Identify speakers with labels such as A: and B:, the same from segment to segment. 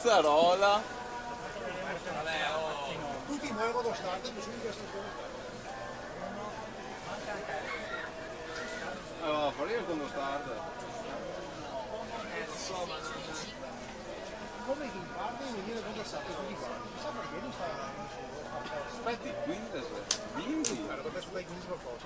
A: Pizzarola.
B: Tutti muovono lo start, nessuno di questi
A: Allora, fuori il secondo start.
B: come che in parte non viene conversato con i guardi. Chissà perché non sta.
A: Aspetti, quindi bimbi.
B: Guarda, adesso dai 15 per forza.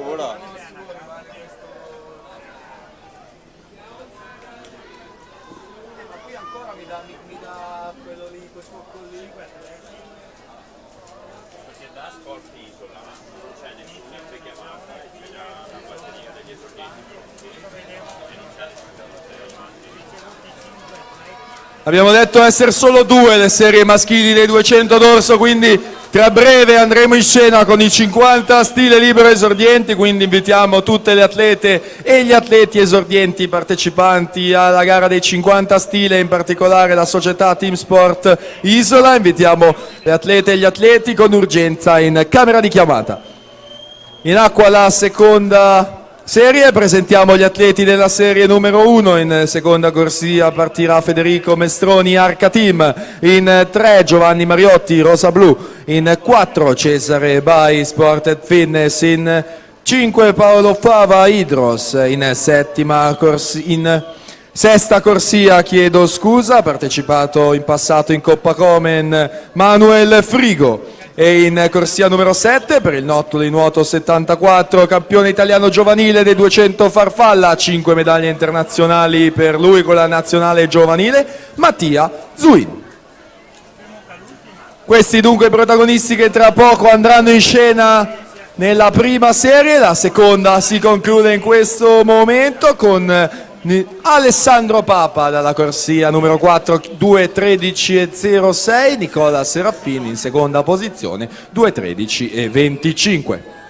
A: Ora.
C: Ma qui ancora mi dà quello lì, questo lì.
D: Perché da Sport Isola c'è nessuna richiamata, c'è già la batteria degli esordienti e non c'è
E: Abbiamo detto essere solo 2 le serie maschili dei 200 d'orso, quindi tra breve andremo in scena con i 50 stile libero esordienti, quindi invitiamo tutte le atlete e gli atleti esordienti partecipanti alla gara dei 50 stile, in particolare la società Team Sport Isola. Invitiamo le atlete e gli atleti con urgenza in camera di chiamata. In acqua la seconda serie, presentiamo gli atleti della serie numero 1. In seconda corsia partirà Federico Mestroni Arca Team, in 3 Giovanni Mariotti Rosa Blu, in 4 Cesare Bai Sport and Fitness, in 5 Paolo Fava Idros, in sesta corsia, chiedo scusa, ha partecipato in passato in Coppa Comen Manuel Frigo. E in corsia numero 7 per il Nottolo di nuoto 74, campione italiano giovanile dei 200 farfalla, 5 medaglie internazionali per lui con la nazionale giovanile, Mattia Zuin. Questi dunque i protagonisti che tra poco andranno in scena nella prima serie. La seconda si conclude in questo momento con Alessandro Papa dalla corsia numero 4 2:13:06, Nicola Serafini in seconda posizione 2:13:25.